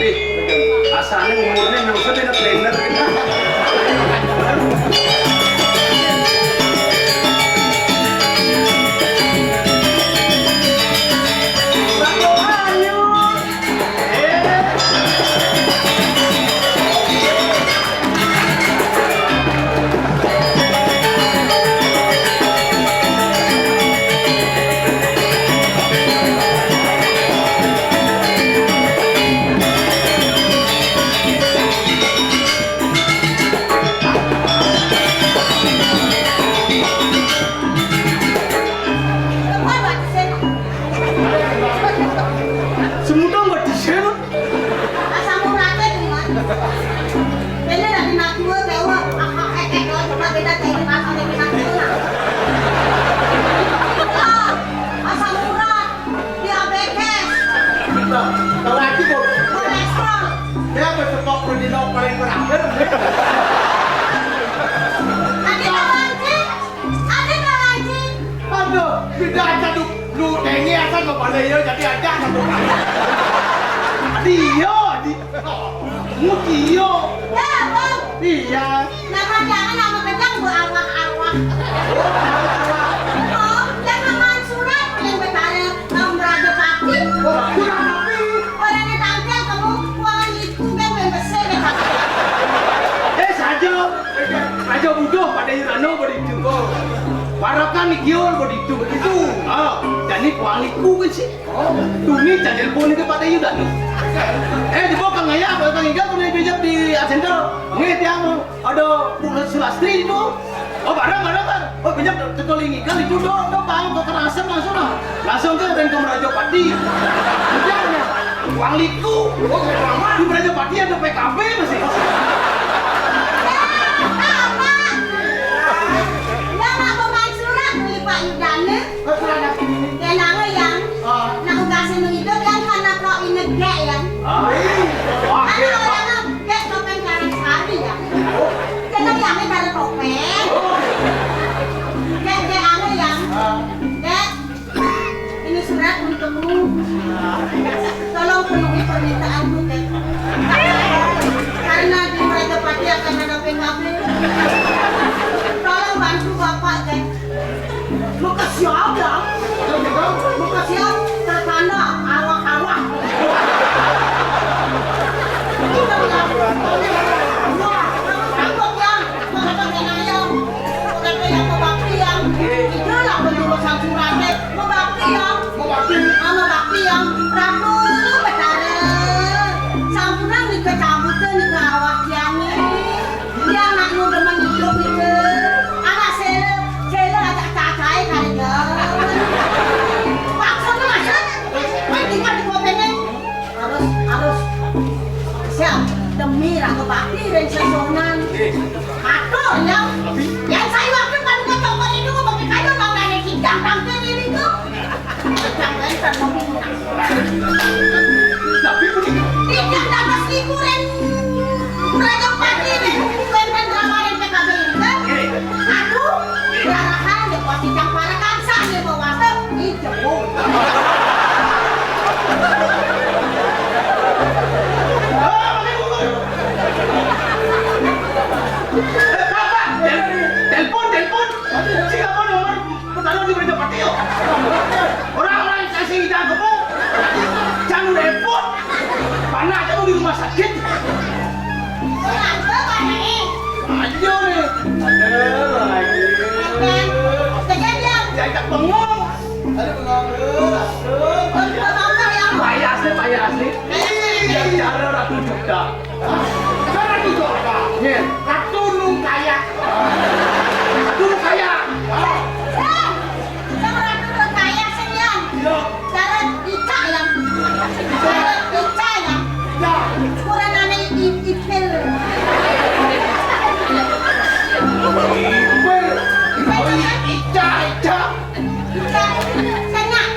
tapi asalnya umurnya nggak usah beda trainer kita. Parakan ikion begitu begitu. Jadi kualiku kan sih. Tuni jadi telepon itu pada yudan. Di bawah kang ayah, kang iga tuh dijak di center. Nih tiang ada bulan Sulastri itu. Barang kan. Bijak tekoling iga itu do bang kekerasan langsung ke dan ke Merajapati. Kerjanya kualiku. Di Merajapati ada PKB masih. Pak Yudane, kenapa yang nak kasih mengido yang karena kau inegek yang, ada orang inegek topeng karang sari ya, kenapa yang ini karena topeng, dek ane yang, dek ini surat untukmu, tolong penuhi permintaanmu dek, karena di Merajapati akan ada PKB, tolong bantu bapak dek. Muka siap ya? Muka siap tertanda awak-awak. Kita bilang, wah, takut yang mengatakan ayam, mengatakan yang membakti yang, itulah penjurusan suratnya, membakti yang, ratu betara, sampuran di kecamputan di awak yang ini, dia anak muda menghidup itu. Siap demi rangka bakti dan sesonan aduh yang saya waktu kan ke toko itu bagi kayu mau nanya hidang tampil ini tuh hidang lentang mobil tapi hidang dapat liburan Merajapati dan bukan drama yang PKB ini kan aduh garahan di pos hidang para kansa di bawah hijau telepon siapa nomor pertanyaan di Merajapati yuk orang-orang yang kasih hidang kamu jangan repot mana aja di rumah sakit Kenapa Pak Nai? aja nih Kejadian. diajak bengong Ada bengong. bayar asli yang cara Ratu Jogja Ratu Jogja. Ratu Nung Kaya. Ratu Kaya Yang ratu berkaya senyum. Cara Ica yang. Kurang aneh ipil. Ica Senyak.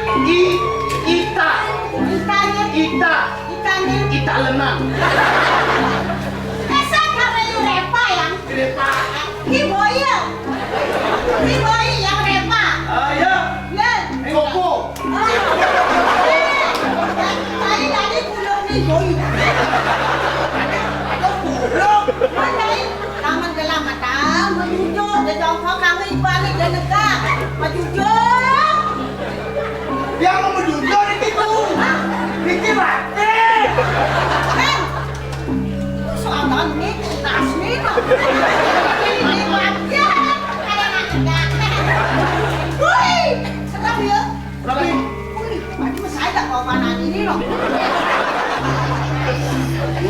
Ita lenang Esa karayu repa yang. Iboy yang repa. ya Ya. Koko Tadi bulung ni nih boy. Ada buruk. Mana tangan gelam mata, menjujur, dia jongkok kami balik dan negak, menjujur. Dia mau menjujur itu. Ini mati. Kan, soalnya ini tas nih, ini mati. Ada negak. Wih, serem ya. Tapi Wih, tadi masih ada kawanan ini loh.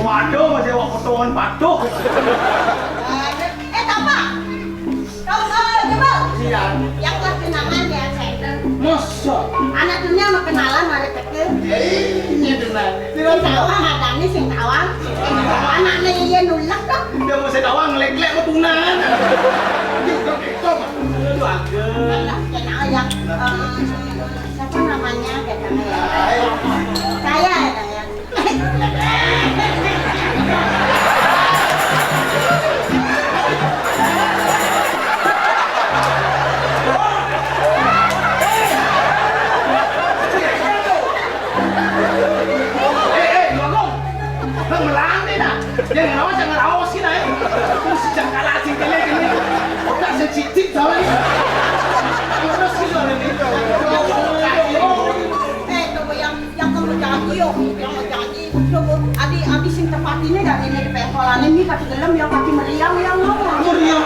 waduh masih waktu potongan batuk. Apa? Kau coba. Iya. Yang buat kenangan ya, center. Masa? Anak dunia mau kenalan ada kecil. Ini benar. Sing tawang ada nih sing tawang. Anaknya iya nulak dong. Dia mau sedawang ngelek-lek mau tunan. Itu mah. Itu agak. Kenal yang siapa namanya katanya ya. Saya ya. Jangan awas, jangan awas sih naik. Terus jangan kalah sih kalian. Otak sensitif soalnya. Terus sih soalnya ini. Coba yang kamu janji yo, yang janji. Coba adi sing tepat ini dari ini di pengkolan ini kaki gelem yang kaki meriang yang ngomong. Meriang.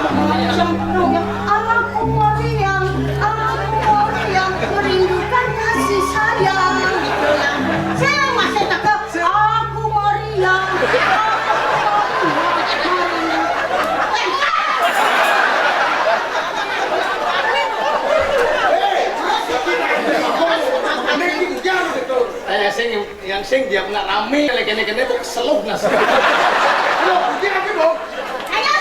Anakku meriang, merindukan kasih sayang. Gitu yang. Saya masih cakep. Aku meriang. Yang sing dia nggak rame, kene-kene kok keseluh nas. Lo, dia apa dong? Ayo.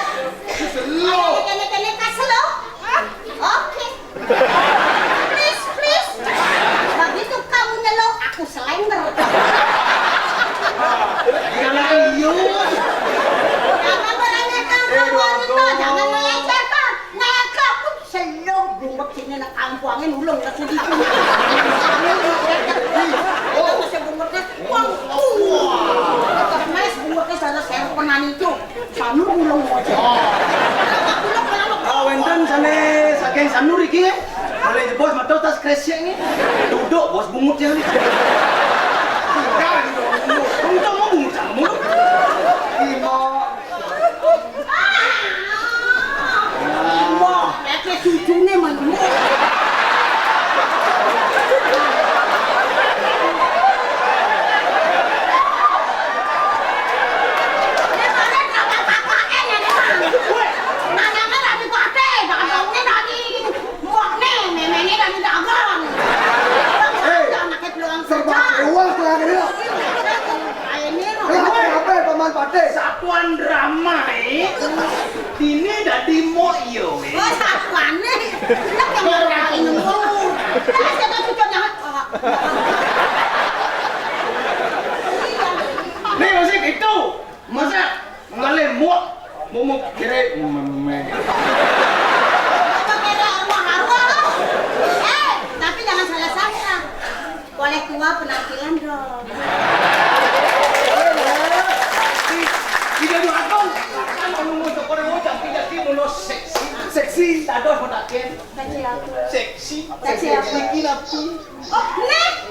Keseluh. Kene-kene kaselo. Oke. Please. Begitu kamu nyelok, aku selengger. Jangan ius. Jangan meremehkan kamu wanita, jangan melecehkan. Ngekap selok bumbek sini nak kampuangin ulung ke sini. Oh, masih bumbeknya uang tua. Mas bumbeknya sana saya penan itu. Sanur ulung aja. Wenten sana saking sanur iki. Boleh bos mato tas kresnya ini. Duduk bos bungutnya ni. Untung mau bungut kamu. Imo. Wah, kayak cucunya menurut. Satuan ramai ini dari moyo. Oh, satuannya. Nak yang orang ini ngomong. Nah, siapa cucu jangan. Nih masih gitu. Masa ngalih muak mau kira meme. Apa kira arwah-arwah? Tapi jangan salah sangka. Boleh tua penampilan dong. Tidak doakan. Kalau mau orang mau tidak sih mau seksi. Seksi. Tado mau takin. Seksi aku. Seksi. Seksi aku. Bikin apa? Oh,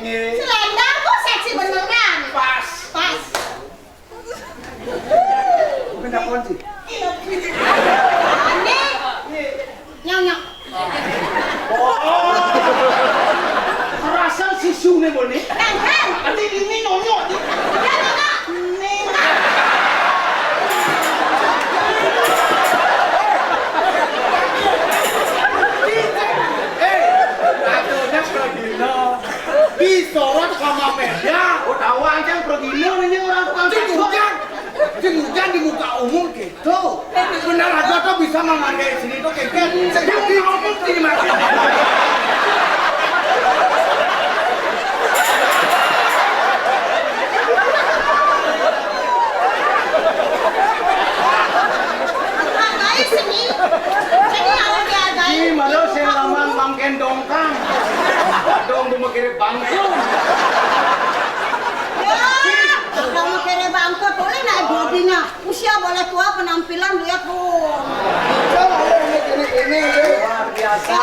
nih. Selendang kok seksi beneran. Pas. Bukan apa sih? Nih. Nyok. Oh. Rasa sisu nih boleh. Kan. Nanti ini nyonyok. Nih. Disorot sama media. Oh, tahu aja progino ini orang tukang Hujan di muka umum gitu. Benar aja tuh bisa menghargai sini tuh kayak sedang di umum sini makin. Hargai sini. Sini harus dihargai. ini malu saya lamang mangken dongkang. Dong mau kirim bangku. Ya, Dina. Usia boleh tua, penampilan lihat tuh. Ini Luar biasa.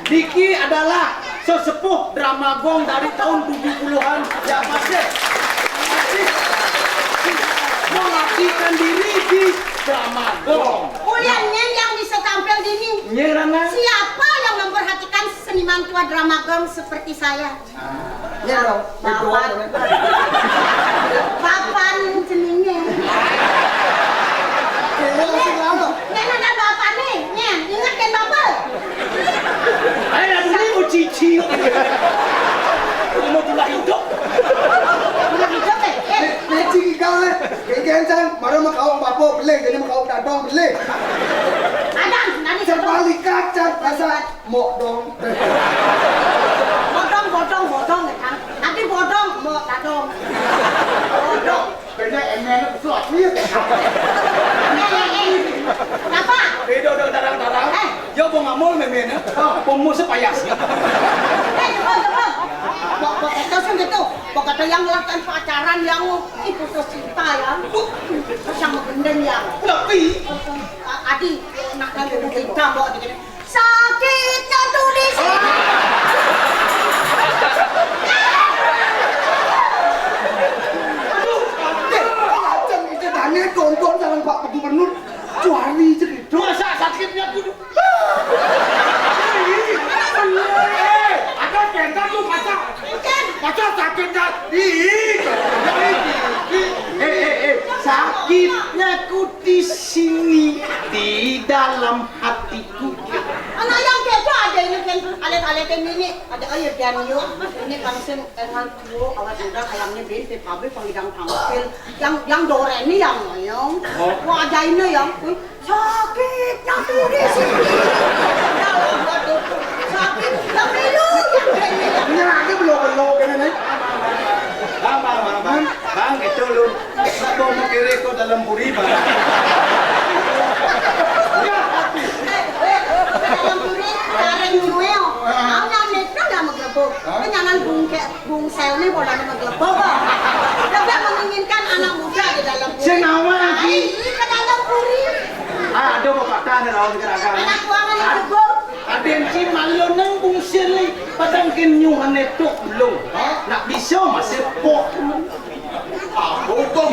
Diki adalah sesepuh drama gong dari tahun 70-an. Ya pasti. Mengabdikan diri di drama gong. Uliannya yang bisa tampil di ini. Nyerana. Siapa yang memperhatikan seniman tua drama gong seperti saya? Ya dong. Papan jenenge. Nek ada bapak nih, ingat kan bapak? Ayo ini mau cici. Mau tulah hidup. Udah hidup deh. Cici kau le, kegensan, marah makau bapo beli, jadi makau dadong beli. Adang, nanti Terbalik kaca, rasa mau dong. bodong kan. Nanti bodong, mau dadong. Bodong. Beda emen suat ni. Kenapa? Beda darang-darang. Yo mau ngamul memena. Pemus payas. Coba. Pokok itu sih gitu. Pokok yang melakukan pacaran yang putus cinta ya. Sama benden ya. Tapi Adi, nak lalu kita bawa di sini. Sakitnya tuh di sini. Macam itu tanya tonton dalam Pak Gubernur. Cuari cerita. masa sakitnya kudu. Ada tenda tu macam. Macam sakitnya. Sakitnya ku di sini di dalam hatiku. Anak yang kepo ada ini kan alet-alet ini ada air dan yuk ini kan sen dengan dulu awal muda ayamnya di pabrik pengidang tampil yang dore ini yang wah ada ini yang sakitnya tuh di sini sakit yang dulu yang ini Nyanya belum kena ni. Bang, itu lu. Kau mau kira kau dalam puri bang. dalam duri kareng nuel ang namin na na maglabog kanyangan bung sel ni wala na maglabog dapat menginginkan anak muda di dalam puri Senawa lagi. ke dalam puri Ada pepatah na raw negara. anak buangan yang gebog Ada yang si malo nang bung sili padang kinyuhan neto belum. Nak bisa masih pok. Hukum.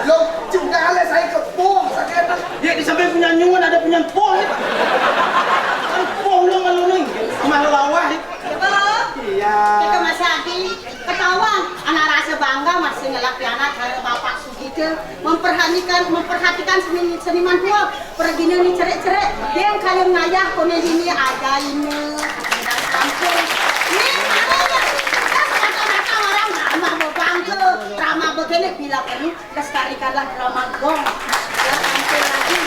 Lo juga ale saya kepung sakit. Ya di samping punya nyungan ada punya pok. Kan pok lo kalau nih malawah. Iya. kita masih adi ketahuan anak rasa bangga masih ngelak anak karena bapak Sugite memperhatikan seniman tua pergi nih cerik-cerik dia yang kalian ngayah kone ini ada ini dan sampai ini namanya kata-kata orang drama bangga drama begini bila perlu lestarikanlah drama gong ya sampai lagi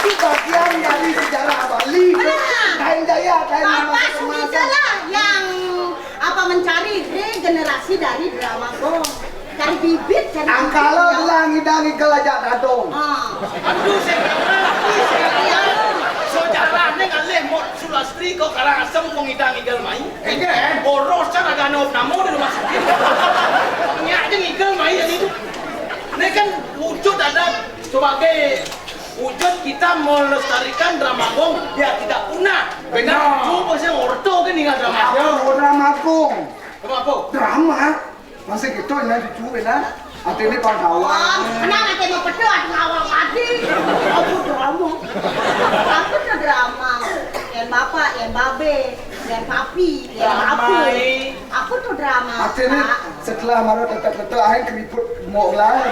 Itu bagian dari sejarah Bali. Kain Jaya, kain Bapak Sugite lah yang mencari regenerasi dari drama gong cari bibit cari Angkalo bilang ngidangi kelajak dadong. Aduh saya sojalannya ngalih mod Sulastri kok karang asam kong idang igal main. Boros kan agak namo di rumah sakit. Nyaknya igal main yang itu. Ini kan wujud ada sebagai wujud kita melestarikan drama gong biar tidak punah. Benar. Coba saya orto kan dengan drama gong. Ya, drama kong. Apa? Drama. Masih gitu ya cucu benar. Hati ini pandawan. kenapa nanti mau pedot ngawal tadi aku drama yang bapak yang babe yang papi yang aku tuh drama Hati ini setelah marah tetap akhir keriput mau lah.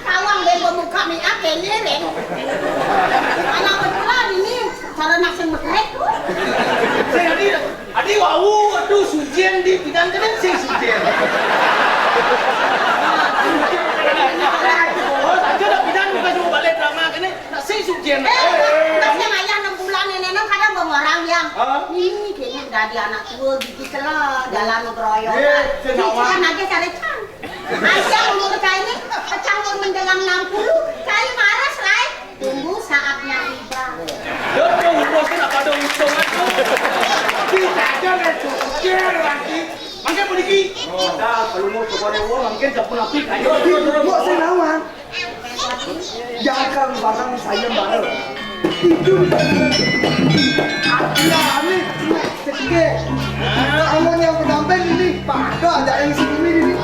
kawang deh muka minyak ini anak betulan ini cara nasi mekrek tuh Saya adi wau aduh sujian di bidang kan saya sujian. Oh, saja dah bidang bukan cuma balik drama kan nak saya sujian. masih ayah 6 bulan nenek kadang bawa orang yang ini kayaknya udah di anak tua gitu lah jalan ngeroyokan kan aja cari cang aja umur kayak ini cang menjelang 60 kali marah selai tunggu saatnya tiba Dong, bos nak pada untung aku. Kita aja sujian lagi. ke pergi. Dah kalau mau coba dewa mungkin japun api kayu. Kok senawan? Jangan barang saya bareng. Itu ini sedikit. Amun yang pendamping ini pada ada yang sini ini.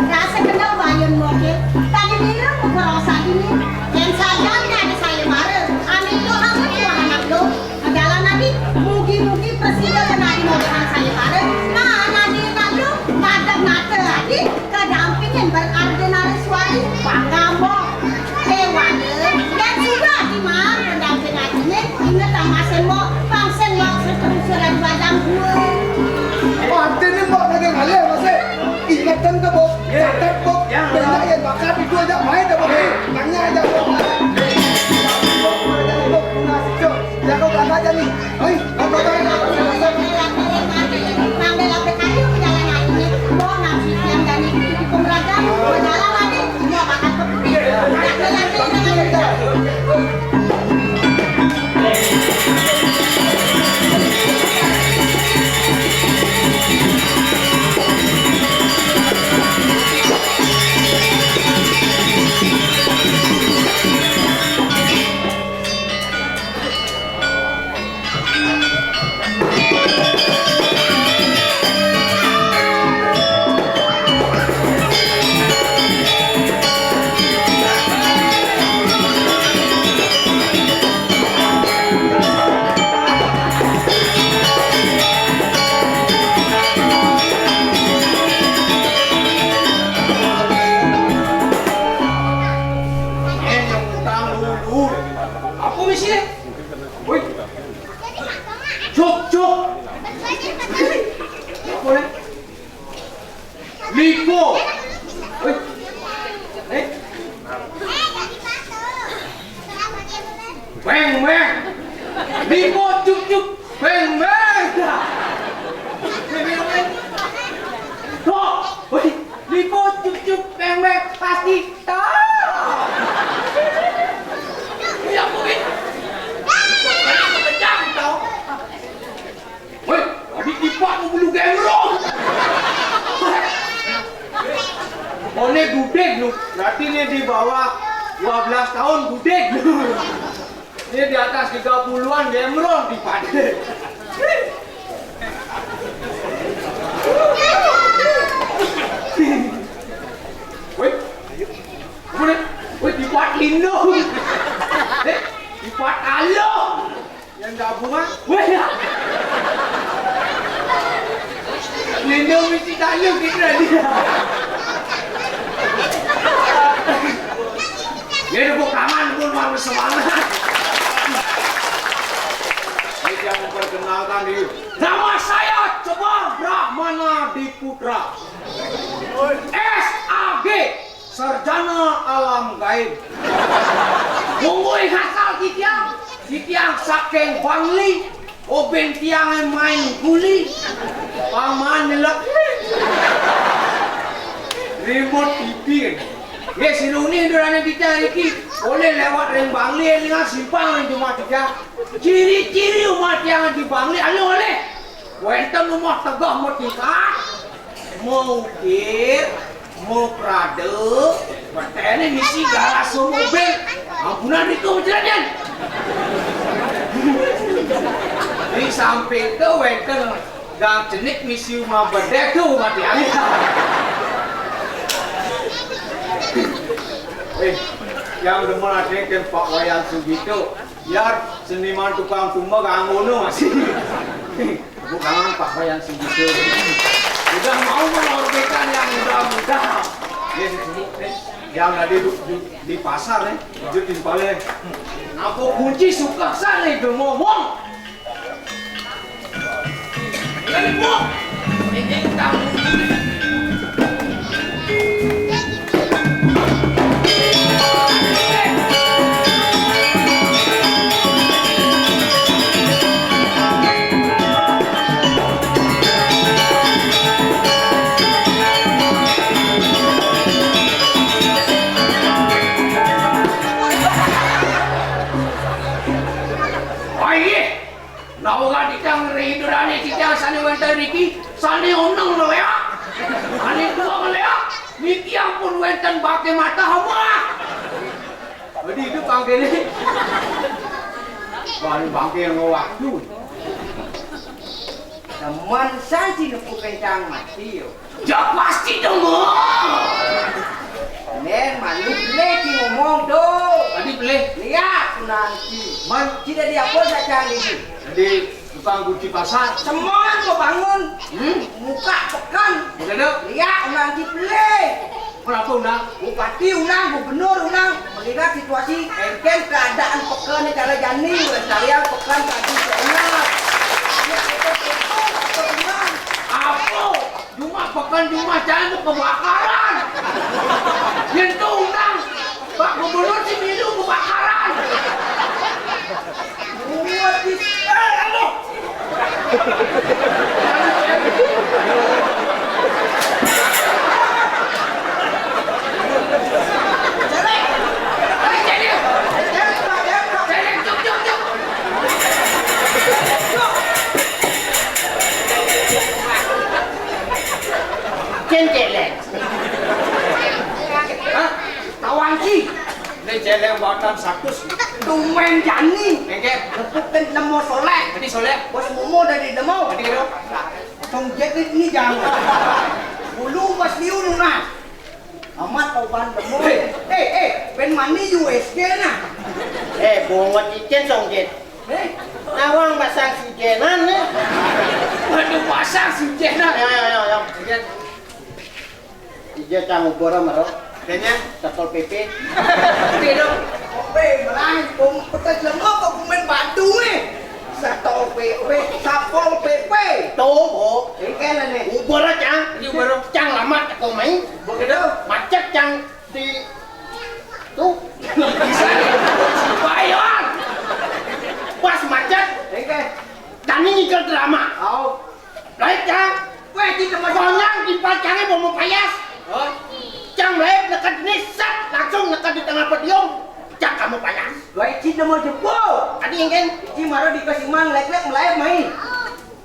Rasa kenal bayun mo ke? Tadi bilang mo kerasa ini. Yang sajanya ada saya marah. Amin lo hangat tuh anak lo. Adalah nanti mugi-mugi presiden dan nanti mau dengan saya marah. Nah nanti lo mata-mata lagi kedampingin berardenari suari panggambok. Dewan dan juga di mana pendamping aja ingat sama semua pangsen mau seterusnya badang gue. Pantai ni buat lagi halal masih. Ingatan ke bok, catat bok. Banyak yang bakar itu aja main dah bok. Tanya aja bok. Bok, nasi cok. Jaga belakang aja nih. Oi, apa Liko. Bang bang. Liko cuk cuk. Bang bang. Kok? Liko cuk cuk. Bang bang pasti tahu. Ya mungkin. Kejam tau. Woi, tadi kipak mau bulu gemrong. Oleh gudeg lu, berarti ini di bawah 12 tahun gudeg lu. Ini di atas 30-an gemrong di pade. Woi, mana? Woi, di pat lindung. Di pat alo. Yang gabungan, woi. Lindung mesti tahu kita dia. Dia ada bukangan pun malu semangat. Ini yang memperkenalkan diri. Nama saya Coba Brahmana Diputra. SAG, Sarjana Alam Gaib. Mungguy hasal kitiang saking Bangli. Oben tiang main guli. Paman nilak. Remote TV. Ya siluni durane kita iki boleh lewat ring Bangli dengan simpang ring rumah tiga. Ciri-ciri umat yang di Bangli alo oleh. Wenten rumah tegah mau tingkat. Mau ukir, mau prade, bertene misi galas mobil. Ampunan itu menjelajan. Di samping itu wenten gang jenik misi rumah bedek tuh mati alih. Yang demen ada kan Pak Wayan Sugito, biar seniman tukang tumbak anggono masih. Bukan Pak Wayan Sugito. Sudah mau mengorbankan yang muda-muda. Yang ada di pasar nih, di balik. Aku kunci suka sana itu ngomong. Ini bu, ini kamu. Nawaga ditang ridurane kita sana wenten iki Sani onong lo ya. Ani dua meleak. Niki ampun wenten bake mata hawa. Jadi itu bangke ni. Bani bangke yang waktu. Teman santi nuku kencang mati yo. Ya pasti dong. Nen malu lagi ngomong do. Tadi boleh. Lihat nanti. Man, Tidak dia apa saja ini. jadi tukang kunci pasar. Semua mau bangun. Muka pekan. Bagaimana? Lihat nanti play. Kenapa undang? Bupati unang, gubernur unang melihat situasi engkel keadaan pekan ni cara jani sekalian pekan tadi enak. Apa? Cuma pekan cuma jangan kebakaran. Itu undang. Pak Gubernur si minum kebakaran. Buat di Aduh. celek. Hah? Tawan si Ini jelek buatan sakus. tumen jani. Engke. Lepukan nemo soleh. Ini soleh. Bos momo dari demo. Ini kira. Tong jadi ni jangan. Bulu mas liu na. Amat oban demo. Ben mani USG na. Bungot ikan songjet. Nawang pasang si jenan ni. Aduh pasang si Jena. Ya. Ija camu bora maro. Kayaknya satpol PP. Pero ope malah pom petas lemok kok kumen batu ni. Satol PP, sapol PP. Tuh, Ikan ni. ubora cang. Ini ubora. Cang lama tak kau main. Begitu. Macet cang di tuh. Bisa nih. Bayon. Pas macet, Ikan. tani nyicil drama. Au. Baik cang. Weh kita macam. Konyang di pacangnya mau payas. Oh. Cang baik dekat ini set langsung dekat di tengah podium. Cang kamu payas. Weh kita mau jemput. Tadi yang kan Ci maro dikasih mang lek-lek melayap main.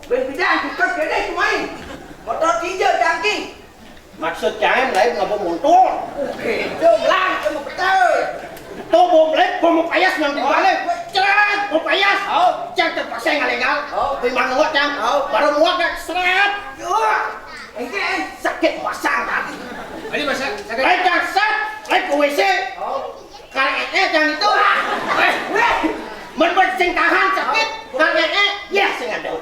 Ben bidang tukar gede tu main. Motor tinjau jangking. maksud cang lain nggak mau motor. Oke, jomlang kamu betul. Tuh mau beli, mau payas nanti balik. Cang, mau payas. Cang terpaksa ngalengal. Memang muat cang. Baru muat kan seret. Engke Sakit pasang kan. Ini masa. Lain cang set, lain ke WC. Karena cang itu. Sing tahan sakit. Karena ya sing ada.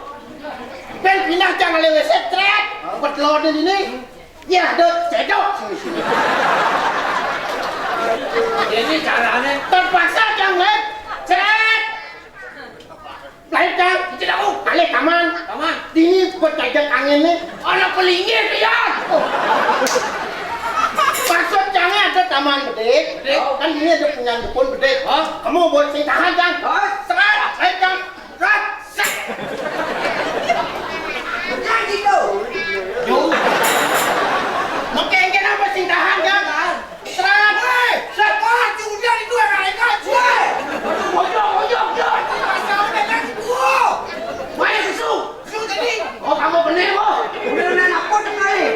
Dan pindah cang ngale WC seret. Bertelur di sini. Ya, cedok sini. Ini caranya. Terpaksa cang lain. Seret. Lain cang, tidak mau. Kali taman. Ini buat jajan angin nih. Anak pelingin dia. Maksud cangnya ada taman gede. Kan ini ada punya dukun gede. Kamu buat sing tahan cang. Seret. Lain cang. Seret. Set. Jangan gitu. Mungkin apa sing tahan cang. Seret. Seret. Udah itu yang mereka cuy. Ojok. Pasal dengan gua. Mana susu? Sudah tadi. Oh kamu bener kok. Udah nak apa dengar ni?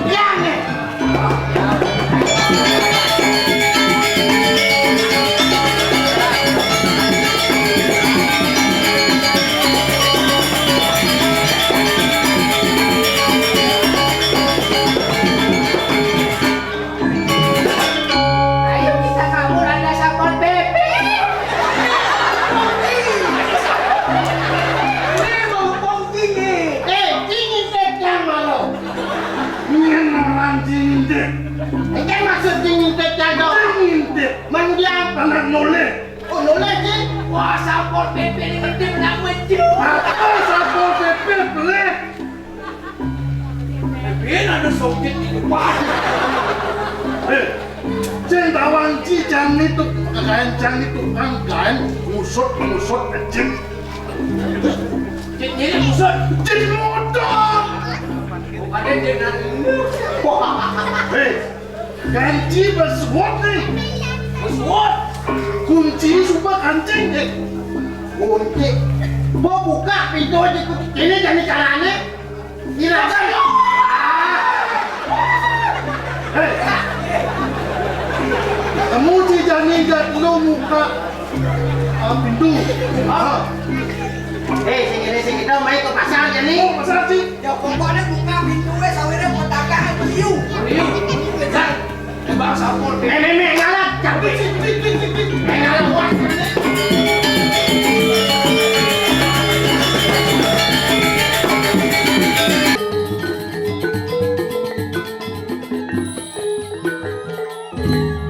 Yang nih. Ayo kita kabur anda sapol PP. Memang pongki ni. Dingin teh yang malu. Ingin orang cinta, Ini maksud dingin teh yang dong. cinta, Mendiam. anak noleh. Oh noleh sih. Wah, sapol PP ini ngerti menang mencip. Apa sapol PP boleh? Ini ada sokit di depan. Cendawan cijan itu, kencang itu kan musut kecil, Jadi musuh. jadi motor. Bukannya dia nanti. Ganci berswot nih, Musuh. kunci suka kancing nih. kunci. Mau buka pintu aja ini jadi caranya. Silakan. Kamu si Jani gak lo muka pintu. Sing kita main ke pasar Jani. Oh, masalah sih. Ya pokoknya buka pintu sawirnya mau dagang liu. Bang sapor. Nenek ngalah, capek sih.